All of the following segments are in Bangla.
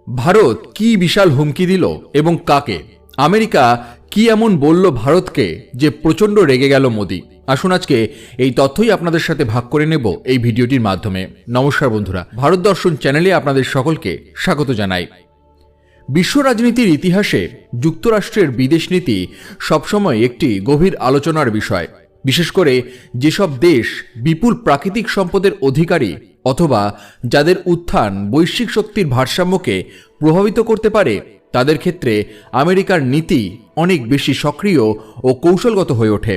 ভারত কি বিশাল হুমকি দিল এবং কাকে? আমেরিকা কি এমন বলল ভারতকে যে প্রচণ্ড রেগে গেল মোদি? আসুন আজকে এই তথ্যই আপনাদের সাথে ভাগ করে নেব এই ভিডিওটির মাধ্যমে। নমস্কার বন্ধুরা, ভারত দর্শন চ্যানেলে আপনাদের সকলকে স্বাগত জানাই। বিশ্ব রাজনীতির ইতিহাসে যুক্তরাষ্ট্রের বিদেশ নীতি সবসময় একটি গভীর আলোচনার বিষয়। বিশেষ করে যেসব দেশ বিপুল প্রাকৃতিক সম্পদের অধিকারী অথবা যাদের উত্থান বৈশ্বিক শক্তির ভারসাম্যকে প্রভাবিত করতে পারে, তাদের ক্ষেত্রে আমেরিকার নীতি অনেক বেশি সক্রিয় ও কৌশলগত হয়ে ওঠে।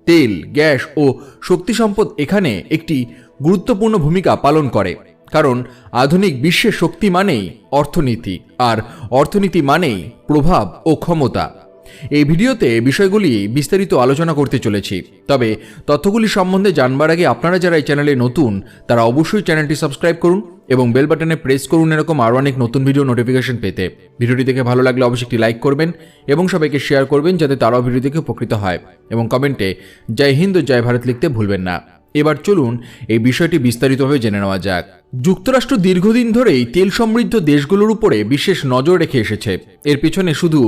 তেল, গ্যাস ও শক্তি সম্পদ এখানে একটি গুরুত্বপূর্ণ ভূমিকা পালন করে, কারণ আধুনিক বিশ্বের শক্তি মানেই অর্থনীতি, আর অর্থনীতি মানেই প্রভাব ও ক্ষমতা। এই ভিডিওতে বিষয়গুলি বিস্তারিত আলোচনা করতে চলেছি, তবে তথ্যগুলি সম্বন্ধে জানবার আগে আপনারা যারা এই চ্যানেলে নতুন তারা অবশ্যই চ্যানেলটি সাবস্ক্রাইব করুন এবং বেল বাটনে প্রেস করুন এরকম আরও অনেক নতুন ভিডিও নোটিফিকেশন পেতে। ভিডিওটি দেখে ভালো লাগলে অবশ্যই একটি লাইক করবেন এবং সবাইকে শেয়ার করবেন যাতে তারাও ভিডিও দেখে উপকৃত হয়, এবং কমেন্টে জয় হিন্দ ও জয় ভারত লিখতে ভুলবেন না। এবার চলুন এই বিষয়টি বিস্তারিতভাবে জেনে নেওয়া যাক। যুক্তরাষ্ট্র দীর্ঘদিন ধরেই তেল সমৃদ্ধ দেশগুলোর উপরে বিশেষ নজর রেখে এসেছে। এর পেছনে শুধু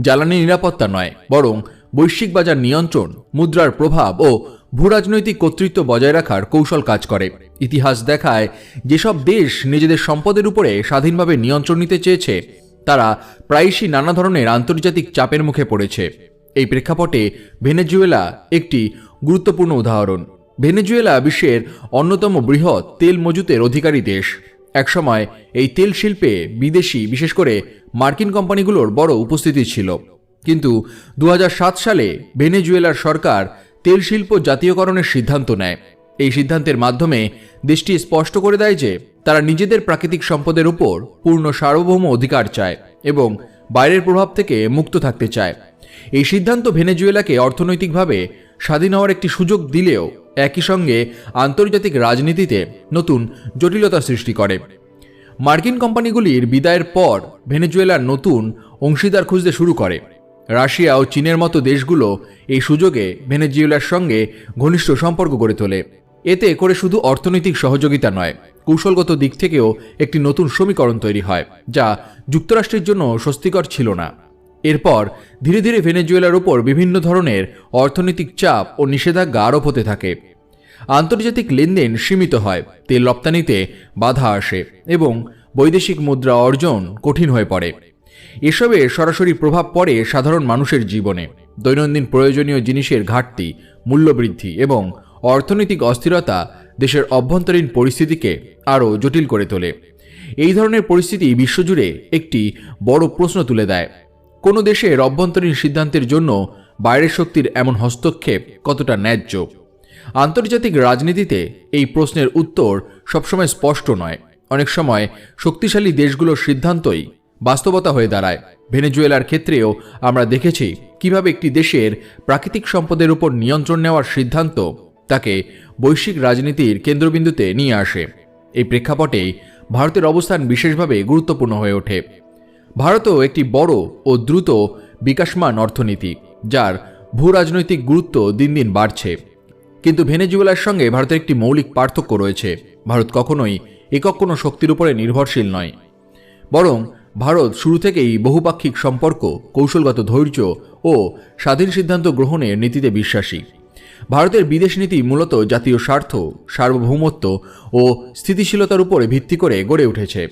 জ্বালানি নিরাপত্তা নয়, বরং বৈশ্বিক বাজার নিয়ন্ত্রণ, মুদ্রার প্রভাব ও ভূরাজনৈতিক কর্তৃত্ব বজায় রাখার কৌশল কাজ করে। ইতিহাস দেখায় যেসব দেশ নিজেদের সম্পদের উপরে স্বাধীনভাবে নিয়ন্ত্রণ নিতে চেয়েছে, তারা প্রায়শই নানা ধরনের আন্তর্জাতিক চাপের মুখে পড়েছে। এই প্রেক্ষাপটে ভেনেজুয়েলা একটি গুরুত্বপূর্ণ উদাহরণ। ভেনেজুয়েলা বিশ্বের অন্যতম বৃহৎ তেল মজুতের অধিকারী দেশ। একসময় এই তেল শিল্পে বিদেশি, বিশেষ করে মার্কিন কোম্পানিগুলোর বড় উপস্থিতি ছিল। কিন্তু 2007 সালে ভেনেজুয়েলার সরকার তেল শিল্প জাতীয়করণের সিদ্ধান্ত নেয়। এই সিদ্ধান্তের মাধ্যমে দেশটি স্পষ্ট করে দেয় যে তারা নিজেদের প্রাকৃতিক সম্পদের উপর পূর্ণ সার্বভৌম অধিকার চায় এবং বাইরের প্রভাব থেকে মুক্ত থাকতে চায়। এই সিদ্ধান্ত ভেনেজুয়েলাকে অর্থনৈতিকভাবে স্বাধীন হওয়ার একটি সুযোগ দিলেও একই সঙ্গে আন্তর্জাতিক রাজনীতিতে নতুন জটিলতা সৃষ্টি করে। মার্কিন কোম্পানিগুলির বিদায়ের পর ভেনেজুয়েলার নতুন অংশীদার খুঁজতে শুরু করে। রাশিয়া ও চীনের মতো দেশগুলো এই সুযোগে ভেনেজুয়েলার সঙ্গে ঘনিষ্ঠ সম্পর্ক গড়ে তোলে। এতে করে শুধু অর্থনৈতিক সহযোগিতা নয়, কৌশলগত দিক থেকেও একটি নতুন সমীকরণ তৈরি হয়, যা যুক্তরাষ্ট্রের জন্য স্বস্তিকর ছিল না। এরপর ধীরে ধীরে ভেনেজুয়েলার উপর বিভিন্ন ধরনের অর্থনৈতিক চাপ ও নিষেধাজ্ঞা আরোপ হতে থাকে। আন্তর্জাতিক লেনদেন সীমিত হয়, তেল রপ্তানিতে বাধা আসে এবং বৈদেশিক মুদ্রা অর্জন কঠিন হয়ে পড়ে। এসবের সরাসরি প্রভাব পড়ে সাধারণ মানুষের জীবনে। দৈনন্দিন প্রয়োজনীয় জিনিসের ঘাটতি, মূল্যবৃদ্ধি এবং অর্থনৈতিক অস্থিরতা দেশের অভ্যন্তরীণ পরিস্থিতিকে আরও জটিল করে তোলে। এই ধরনের পরিস্থিতি বিশ্বজুড়ে একটি বড় প্রশ্ন তুলে দেয়: কোনো দেশের অভ্যন্তরীণ সিদ্ধান্তের জন্য বাইরের শক্তির এমন হস্তক্ষেপ কতটা ন্যায্য? আন্তর্জাতিক রাজনীতিতে এই প্রশ্নের উত্তর সবসময় স্পষ্ট নয়। অনেক সময় শক্তিশালী দেশগুলোর সিদ্ধান্তই বাস্তবতা হয়ে দাঁড়ায়। ভেনেজুয়েলার ক্ষেত্রেও আমরা দেখেছি কিভাবে একটি দেশের প্রাকৃতিক সম্পদের উপর নিয়ন্ত্রণ নেওয়ার সিদ্ধান্ত তাকে বৈশ্বিক রাজনীতির কেন্দ্রবিন্দুতে নিয়ে আসে। এই প্রেক্ষাপটেই ভারতের অবস্থান বিশেষভাবে গুরুত্বপূর্ণ হয়ে ওঠে। ভারতও একটি বড় ও দ্রুত বিকাশমান অর্থনীতি, যার ভূ রাজনৈতিক গুরুত্ব দিন দিন বাড়ছে। কিন্তু ভেনেজুয়েলার সঙ্গে ভারতের একটি মৌলিক পার্থক্য রয়েছে। ভারত কখনোই একক কোনো শক্তির উপরে নির্ভরশীল নয়, বরং ভারত শুরু থেকেই বহুপাক্ষিক সম্পর্ক, কৌশলগত ধৈর্য ও স্বাধীন সিদ্ধান্ত গ্রহণের নীতিতে বিশ্বাসী। ভারতের বিদেশ নীতি মূলত জাতীয় স্বার্থ, সার্বভৌমত্ব ও স্থিতিশীলতার উপরে ভিত্তি করে গড়ে উঠেছে।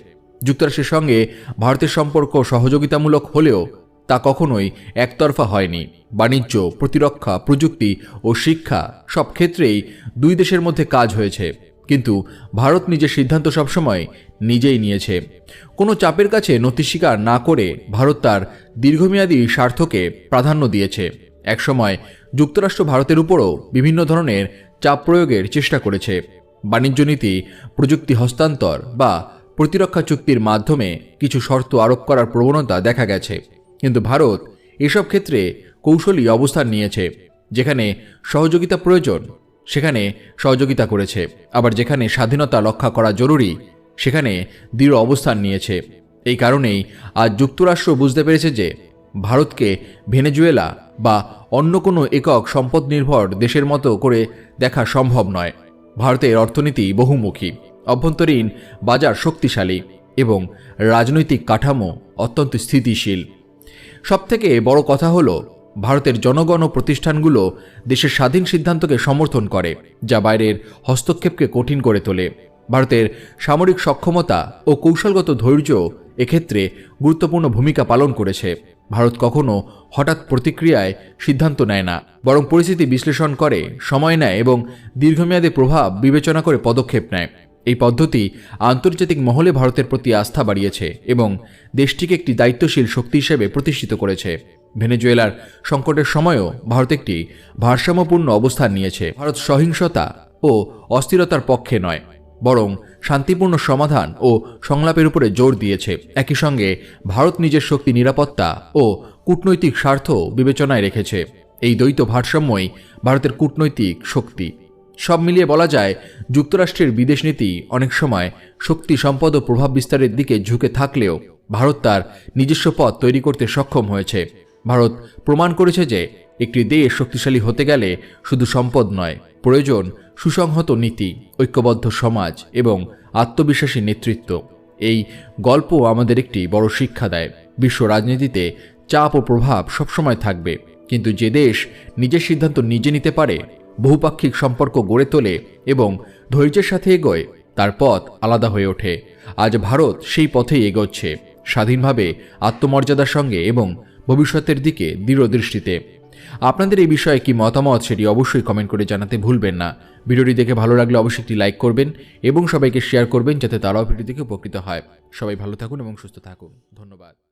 যুক্তরাষ্ট্রের সঙ্গে ভারতের সম্পর্ক সহযোগিতামূলক হলেও তা কখনোই একতরফা হয়নি। বাণিজ্য, প্রতিরক্ষা, প্রযুক্তি ও শিক্ষা সব ক্ষেত্রেই দুই দেশের মধ্যে কাজ হয়েছে। কিন্তু ভারত নিজের সিদ্ধান্ত সবসময় নিজেই নিয়েছে। কোনো চাপের কাছে নতি স্বীকার না করে ভারত তার দীর্ঘমেয়াদী স্বার্থকে প্রাধান্য দিয়েছে। একসময় যুক্তরাষ্ট্র ভারতের উপরও বিভিন্ন ধরনের চাপ প্রয়োগের চেষ্টা করেছে। বাণিজ্য নীতি, প্রযুক্তি হস্তান্তর বা প্রতিরক্ষা চুক্তির মাধ্যমে কিছু শর্ত আরোপ করার প্রবণতা দেখা গেছে। কিন্তু ভারত এসব ক্ষেত্রে কৌশলী অবস্থান নিয়েছে। যেখানে সহযোগিতা প্রয়োজন সেখানে সহযোগিতা করেছে, আবার যেখানে স্বাধীনতা রক্ষা করা জরুরি সেখানে দৃঢ় অবস্থান নিয়েছে। এই কারণেই আজ যুক্তরাষ্ট্র বুঝতে পেরেছে যে ভারতকে ভেনেজুয়েলা বা অন্য কোনো একক সম্পদ নির্ভর দেশের মতো করে দেখা সম্ভব নয়। ভারতের অর্থনীতি বহুমুখী, অভ্যন্তরীণ বাজার শক্তিশালী এবং রাজনৈতিক কাঠামো অত্যন্ত স্থিতিশীল। সবথেকে বড় কথা হলো ভারতের জনগণ ও প্রতিষ্ঠানগুলো দেশের স্বাধীন সিদ্ধান্তকে সমর্থন করে, যা বাইরের হস্তক্ষেপকে কঠিন করে তোলে। ভারতের সামরিক সক্ষমতা ও কৌশলগত ধৈর্য এক্ষেত্রে গুরুত্বপূর্ণ ভূমিকা পালন করেছে। ভারত কখনো হঠাৎ প্রতিক্রিয়ায় সিদ্ধান্ত নেয় না, বরং পরিস্থিতি বিশ্লেষণ করে, সময় নেয় এবং দীর্ঘমেয়াদী প্রভাব বিবেচনা করে পদক্ষেপ নেয়। এই পদ্ধতি আন্তর্জাতিক মহলে ভারতের প্রতি আস্থা বাড়িয়েছে এবং দেশটিকে একটি দায়িত্বশীল শক্তি হিসেবে প্রতিষ্ঠিত করেছে। ভেনেজুয়েলার সংকটের সময়ও ভারত একটি ভারসাম্যপূর্ণ অবস্থান নিয়েছে। ভারত সহিংসতা ও অস্থিরতার পক্ষে নয়, বরং শান্তিপূর্ণ সমাধান ও সংলাপের উপরে জোর দিয়েছে। একই সঙ্গে ভারত নিজের শক্তি, নিরাপত্তা ও কূটনৈতিক স্বার্থ বিবেচনায় রেখেছে। এই দ্বৈত ভারসাম্যই ভারতের কূটনৈতিক শক্তি। সব মিলিয়ে বলা যায়, যুক্তরাষ্ট্রের বিদেশ নীতি অনেক সময় শক্তি, সম্পদ ও প্রভাব বিস্তারের দিকে ঝুঁকে থাকলেও ভারত তার নিজস্ব পথ তৈরি করতে সক্ষম হয়েছে। ভারত প্রমাণ করেছে যে একটি দেশ শক্তিশালী হতে গেলে শুধু সম্পদ নয়, প্রয়োজন সুসংহত নীতি, ঐক্যবদ্ধ সমাজ এবং আত্মবিশ্বাসী নেতৃত্ব। এই গল্প আমাদের একটি বড় শিক্ষা দেয়। বিশ্ব রাজনীতিতে চাপ ও প্রভাব সবসময় থাকবে, কিন্তু যে দেশ নিজের সিদ্ধান্ত নিজে নিতে পারে, বহুপাক্ষিক সম্পর্ক গড়ে তোলে এবং ধৈর্যের সাথে এগোয়, তার পথ আলাদা হয়ে ওঠে। আজ ভারত সেই পথেই এগোচ্ছে, স্বাধীনভাবে, আত্মমর্যাদার সঙ্গে এবং ভবিষ্যতের দিকে দৃঢ় দৃষ্টিতে। আপনাদের এই বিষয়ে কি মতামত সেটি অবশ্যই কমেন্ট করে জানাতে ভুলবেন না। ভিডিওটি দেখে ভালো লাগলে অবশ্যই একটি লাইক করবেন এবং সবাইকে শেয়ার করবেন, যাতে তারাও ভিডিও দেখে উপকৃত হয়। সবাই ভালো থাকুন এবং সুস্থ থাকুন। ধন্যবাদ।